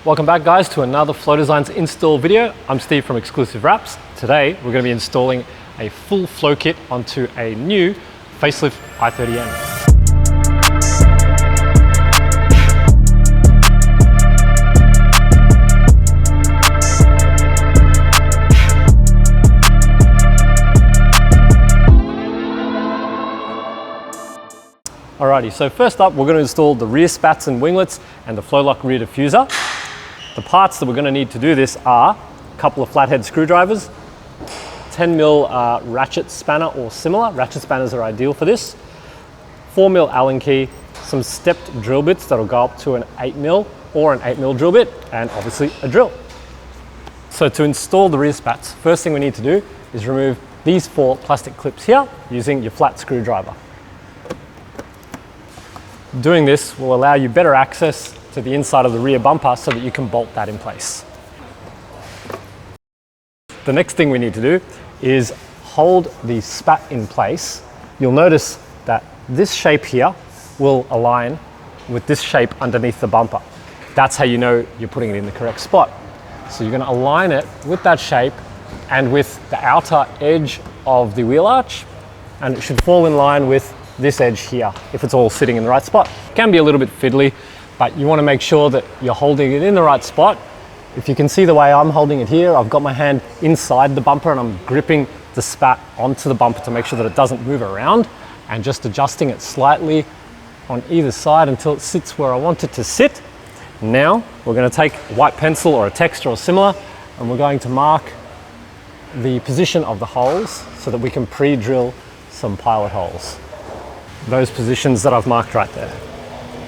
Welcome back guys to another Flow Designs install video. I'm Steve from Exclusive Wraps. Today we're going to be installing a full flow kit onto a new facelift i30N. Alrighty, so first up we're going to install the rear spats and winglets and the flow lock rear diffuser. The parts that we're going to need to do this are a couple of flathead screwdrivers, 10mm ratchet spanner or similar. Ratchet spanners are ideal for this. 4mm Allen key, some stepped drill bits that'll go up to an 8mm or an 8mm drill bit, and obviously a drill. So to install the rear spats, first thing we need to do is remove these 4 plastic clips here using your flat screwdriver. Doing this will allow you better access to the inside of the rear bumper so that you can bolt that in place. The next thing we need to do is hold the spat in place. You'll notice that this shape here will align with this shape underneath the bumper. That's how you know you're putting it in the correct spot. So you're going to align it with that shape and with the outer edge of the wheel arch, and it should fall in line with this edge here if it's all sitting in the right spot. It can be a little bit fiddly, but you want to make sure that you're holding it in the right spot. If you can see the way I'm holding it here, I've got my hand inside the bumper and I'm gripping the spat onto the bumper to make sure that it doesn't move around, and just adjusting it slightly on either side until it sits where I want it to sit. Now we're going to take a white pencil or a texture or similar, and we're going to mark the position of the holes so that we can pre-drill some pilot holes. Those positions that I've marked right there.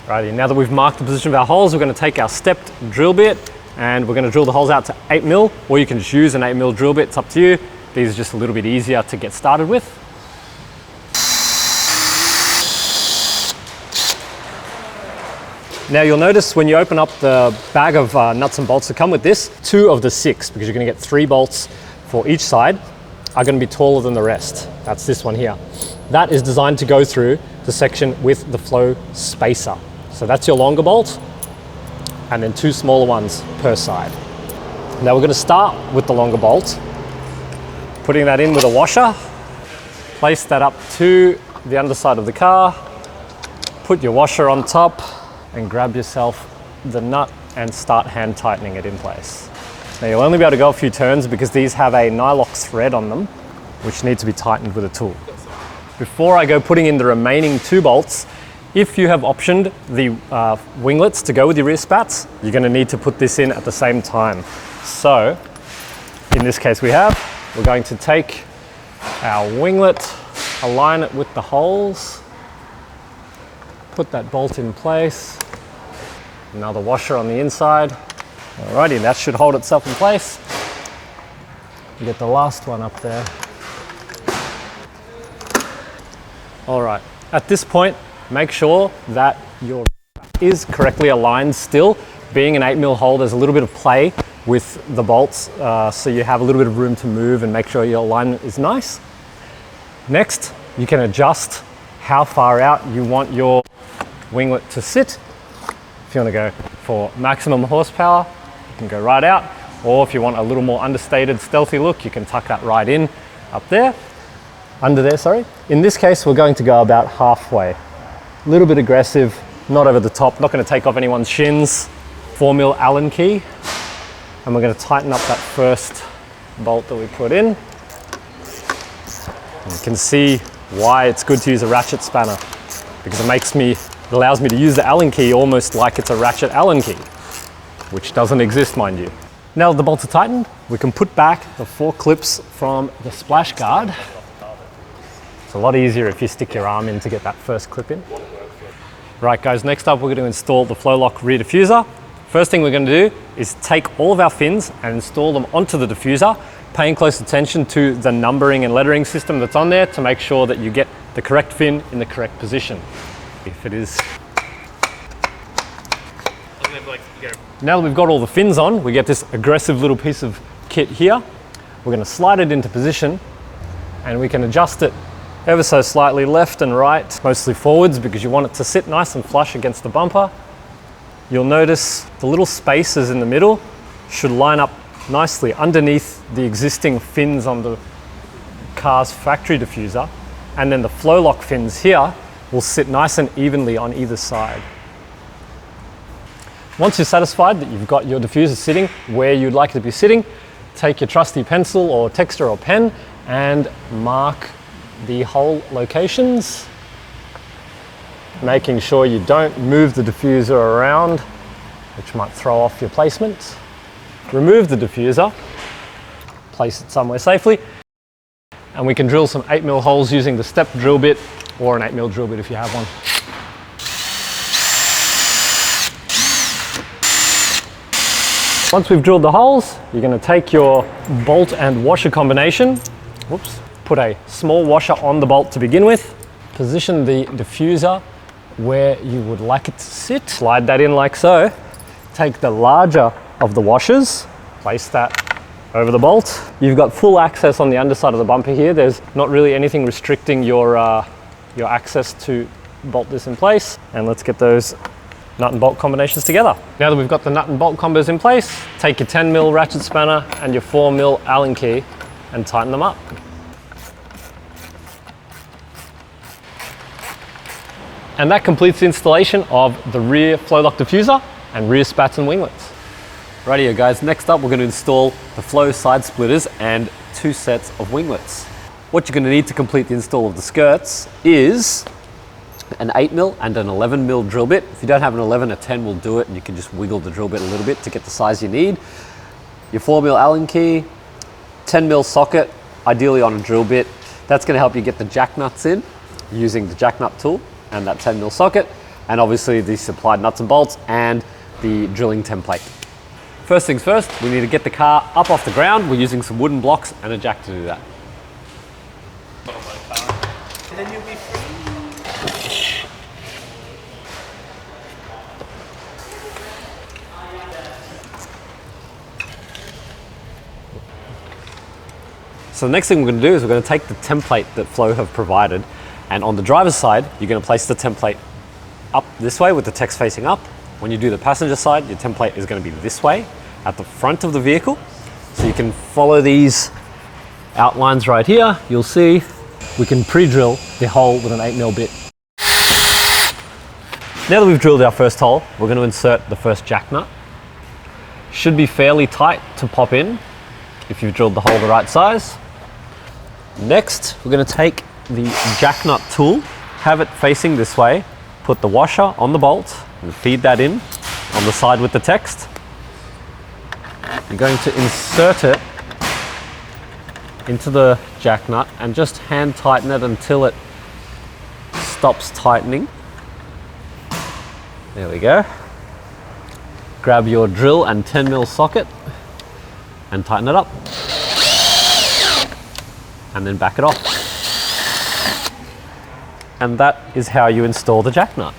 Righty, now that we've marked the position of our holes, we're going to take our stepped drill bit and we're going to drill the holes out to 8mm, or you can just use an 8mm drill bit, it's up to you. These are just a little bit easier to get started with. Now you'll notice when you open up the bag of nuts and bolts that come with this, 2 of the 6, because you're going to get 3 bolts for each side, are going to be taller than the rest. That's this one here. That is designed to go through the section with the flow spacer. So that's your longer bolt, and then 2 smaller ones per side. Now we're going to start with the longer bolt, putting that in with a washer, place that up to the underside of the car, put your washer on top, and grab yourself the nut and start hand tightening it in place. Now you'll only be able to go a few turns because these have a nylock thread on them, which needs to be tightened with a tool. Before I go putting in the remaining 2 bolts, if you have optioned the winglets to go with your rear spats, you're going to need to put this in at the same time. So in this case we're going to take our winglet, align it with the holes, put that bolt in place, another washer on the inside. Alrighty, that should hold itself in place. You get the last one up there. Alright, at this point, make sure that your is correctly aligned still. Being an 8mm hole, there's a little bit of play with the bolts, so you have a little bit of room to move and make sure your alignment is nice. Next, you can adjust how far out you want your winglet to sit. If you want to go for maximum horsepower, you can go right out, or if you want a little more understated, stealthy look, you can tuck that right in up there. Under there, sorry. In this case, we're going to go about halfway. A little bit aggressive, not over the top, not going to take off anyone's shins. 4mm Allen key, and we're going to tighten up that first bolt that we put in. And you can see why it's good to use a ratchet spanner, because it allows me to use the Allen key almost like it's a ratchet Allen key, which doesn't exist, mind you. Now that the bolts are tightened, we can put back the 4 clips from the splash guard. It's a lot easier if you stick your arm in to get that first clip in. Right guys, next up we're going to install the flow lock rear diffuser. First thing we're going to do is take all of our fins and install them onto the diffuser, paying close attention to the numbering and lettering system that's on there to make sure that you get the correct fin in the correct position. If it is. Now that we've got all the fins on, we get this aggressive little piece of kit here. We're going to slide it into position and we can adjust it ever so slightly left and right, mostly forwards because you want it to sit nice and flush against the bumper. you'll notice the little spaces in the middle should line up nicely underneath the existing fins on the car's factory diffuser, and then the flow lock fins here will sit nice and evenly on either side. Once you're satisfied that you've got your diffuser sitting where you'd like it to be sitting, take your trusty pencil or texter or pen and mark the hole locations, making sure you don't move the diffuser around, which might throw off your placement. Remove the diffuser, place it somewhere safely, and we can drill some 8mm holes using the step drill bit or an 8mm drill bit if you have one. Once we've drilled the holes, you're going to take your bolt and washer combination, put a small washer on the bolt to begin with, position the diffuser where you would like it to sit, slide that in like so, take the larger of the washers, place that over the bolt. You've got full access on the underside of the bumper here. There's not really anything restricting your access to bolt this in place. And let's get those nut and bolt combinations together. Now that we've got the nut and bolt combos in place, take your 10mm ratchet spanner and your 4mm Allen key and tighten them up. And that completes the installation of the rear flow lock diffuser and rear spats and winglets. Rightio guys, next up we're going to install the flow side splitters and 2 sets of winglets. What you're going to need to complete the install of the skirts is an 8mm and an 11mm drill bit. If you don't have an 11, a 10 will do it, and you can just wiggle the drill bit a little bit to get the size you need. Your 4mm Allen key, 10mm socket, ideally on a drill bit. That's going to help you get the jack nuts in using the jack nut tool and that 10mm socket, and obviously the supplied nuts and bolts and the drilling template. First things first, we need to get the car up off the ground. We're using some wooden blocks and a jack to do that. And then you'll be free. So the next thing we're going to do is we're going to take the template that Flow have provided, and on the driver's side, you're going to place the template up this way with the text facing up. When you do the passenger side, your template is going to be this way at the front of the vehicle. So you can follow these outlines right here. You'll see we can pre-drill the hole with an 8mm bit. Now that we've drilled our first hole, we're going to insert the first jack nut. Should be fairly tight to pop in if you've drilled the hole the right size. Next, we're going to take the jack nut tool, have it facing this way, put the washer on the bolt and feed that in on the side with the text. You're going to insert it into the jack nut and just hand tighten it until it stops tightening. There we go. Grab your drill and 10mm socket and tighten it up. And then back it off. And that is how you install the jack nut.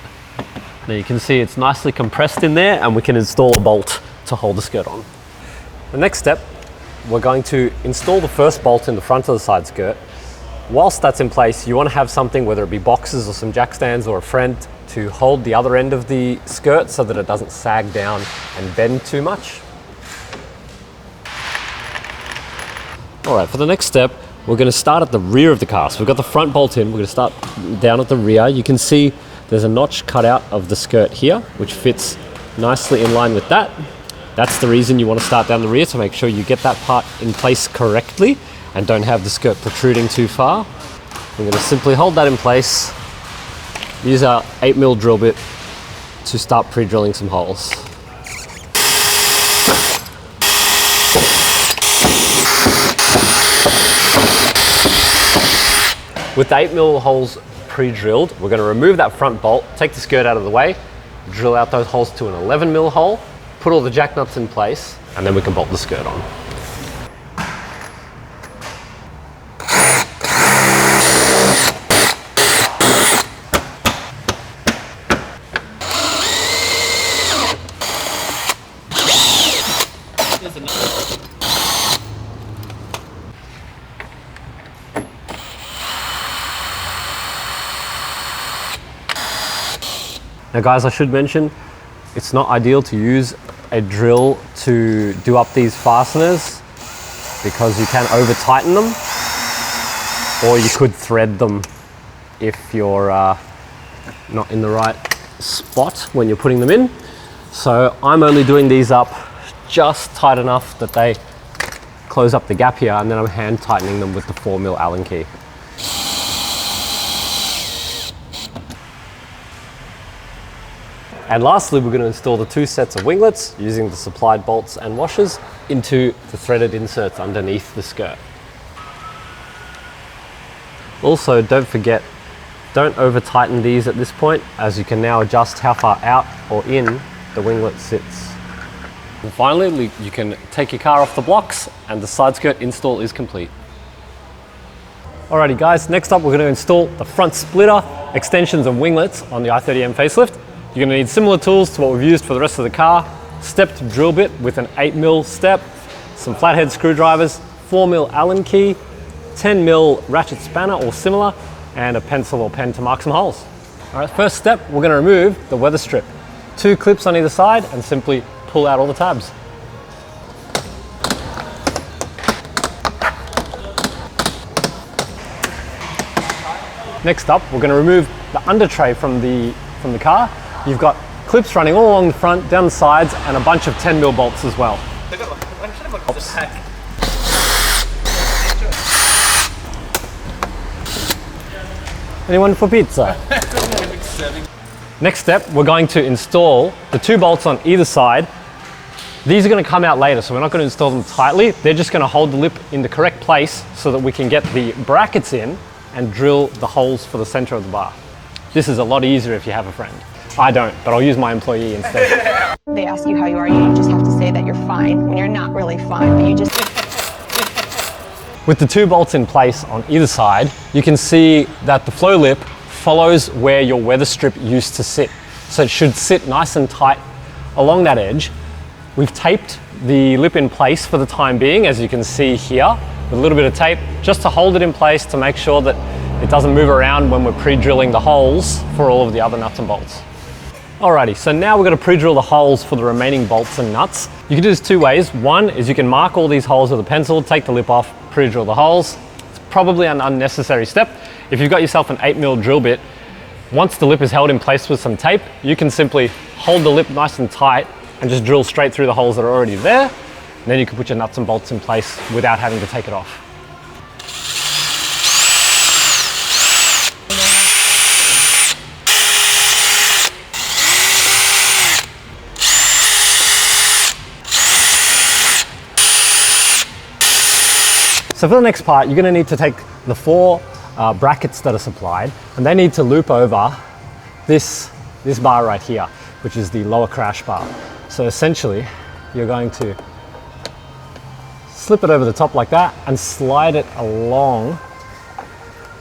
Now you can see it's nicely compressed in there, and we can install a bolt to hold the skirt on. The next step, we're going to install the first bolt in the front of the side skirt. Whilst that's in place, you want to have something, whether it be boxes or some jack stands or a friend, to hold the other end of the skirt so that it doesn't sag down and bend too much. All right, for the next step, we're going to start at the rear of the car. So we've got the front bolt in, we're going to start down at the rear. You can see there's a notch cut out of the skirt here, which fits nicely in line with that. That's the reason you want to start down the rear, to make sure you get that part in place correctly and don't have the skirt protruding too far. We're going to simply hold that in place, use our 8mm drill bit to start pre-drilling some holes. With the 8mm holes pre-drilled, we're going to remove that front bolt, take the skirt out of the way, drill out those holes to an 11mm hole, put all the jack nuts in place, and then we can bolt the skirt on. Now guys, I should mention, It's not ideal to use a drill to do up these fasteners because you can over tighten them, or you could thread them if you're not in the right spot when you're putting them in. So I'm only doing these up just tight enough that they close up the gap here, and then I'm hand tightening them with the 4mm Allen key. And lastly, we're going to install the 2 sets of winglets using the supplied bolts and washers into the threaded inserts underneath the skirt. Also, don't forget, don't over tighten these at this point, as you can now adjust how far out or in the winglet sits. And finally, you can take your car off the blocks and the side skirt install is complete. Alrighty guys, next up we're going to install the front splitter, extensions and winglets on the i30N facelift. You're going to need similar tools to what we've used for the rest of the car. Stepped drill bit with an 8mm step, some flathead screwdrivers, 4mm Allen key, 10mm ratchet spanner or similar, and a pencil or pen to mark some holes. Alright, first step, we're going to remove the weather strip. 2 clips on either side and simply pull out all the tabs. Next up, we're going to remove the under tray from the car. You've got clips running all along the front, down the sides, and a bunch of 10mm bolts as well. Anyone for pizza? Next step, we're going to install the 2 bolts on either side. These are going to come out later, so we're not going to install them tightly. They're just going to hold the lip in the correct place so that we can get the brackets in and drill the holes for the center of the bar. This is a lot easier if you have a friend. I don't, but I'll use my employee instead. They ask you how you are, you just have to say that you're fine when you're not really fine, but you just... With the 2 bolts in place on either side, you can see that the flow lip follows where your weather strip used to sit. So it should sit nice and tight along that edge. We've taped the lip in place for the time being, as you can see here, with a little bit of tape, just to hold it in place to make sure that it doesn't move around when we're pre-drilling the holes for all of the other nuts and bolts. Alrighty, so now we're going to pre-drill the holes for the remaining bolts and nuts. You can do this 2 ways. One is you can mark all these holes with a pencil, take the lip off, pre-drill the holes. It's probably an unnecessary step. If you've got yourself an 8mm drill bit, once the lip is held in place with some tape, you can simply hold the lip nice and tight and just drill straight through the holes that are already there. And then you can put your nuts and bolts in place without having to take it off. So for the next part, you're going to need to take the 4 brackets that are supplied, and they need to loop over this bar right here, which is the lower crash bar. So essentially, you're going to slip it over the top like that and slide it along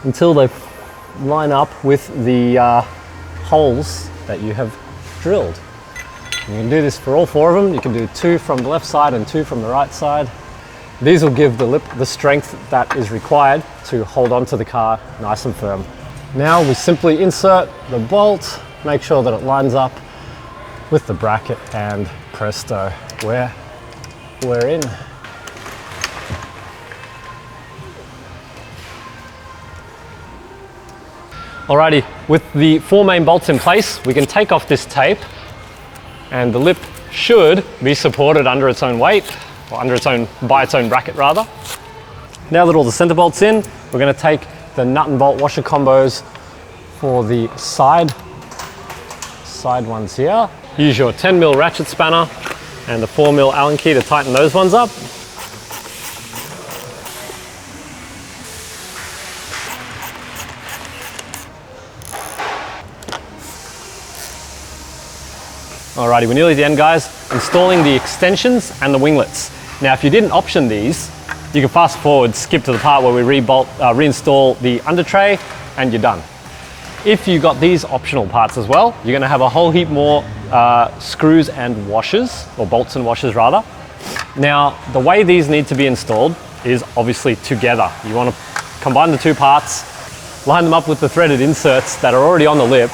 until they line up with the holes that you have drilled. You can do this for all 4 of them. You can do 2 from the left side and 2 from the right side. These will give the lip the strength that is required to hold onto the car nice and firm. Now we simply insert the bolt, make sure that it lines up with the bracket, and presto, we're in. Alrighty, with the 4 main bolts in place, we can take off this tape, and the lip should be supported under its own weight, or by its own bracket rather. Now that all the center bolts in, we're going to take the nut and bolt washer combos for the side ones here. Use your 10mm ratchet spanner and the 4mm Allen key to tighten those ones up. Alrighty, we're nearly at the end, guys. Installing the extensions and the winglets. Now, if you didn't option these, you can fast forward, skip to the part where we reinstall the under tray, and you're done. If you got these optional parts as well, you're gonna have a whole heap more screws and washers, or bolts and washers rather. Now, the way these need to be installed is obviously together. You wanna combine the 2 parts, line them up with the threaded inserts that are already on the lip,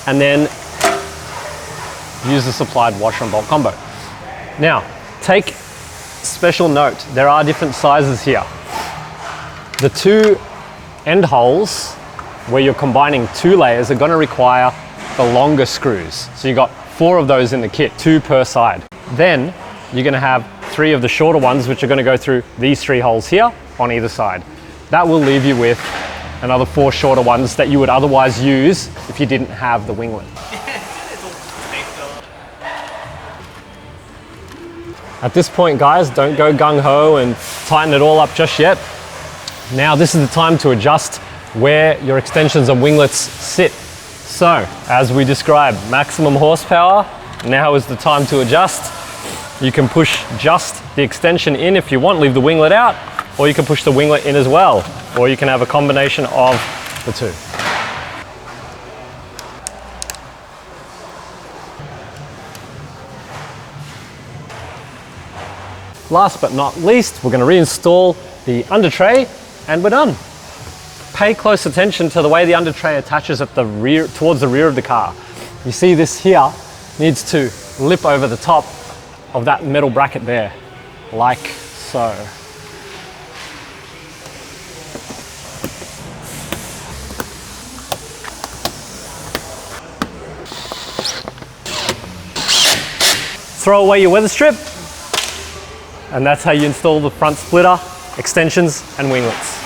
and then use the supplied washer and bolt combo. Now, take special note, there are different sizes here. The two end holes where you're combining two layers are going to require the longer screws. So you've got 4 of those in the kit, 2 per side. Then you're going to have 3 of the shorter ones, which are going to go through these 3 holes here on either side. That will leave you with another 4 shorter ones that you would otherwise use if you didn't have the winglet. At this point, guys, don't go gung-ho and tighten it all up just yet. Now this is the time to adjust where your extensions and winglets sit. So, as we described, maximum horsepower, now is the time to adjust. You can push just the extension in if you want, leave the winglet out, or you can push the winglet in as well, or you can have a combination of the two. Last but not least, we're going to reinstall the under tray and we're done. Pay close attention to the way the under tray attaches at the rear, towards the rear of the car. You see this here needs to lip over the top of that metal bracket there, like so. Throw away your weather strip, and that's how you install the front splitter, extensions and winglets.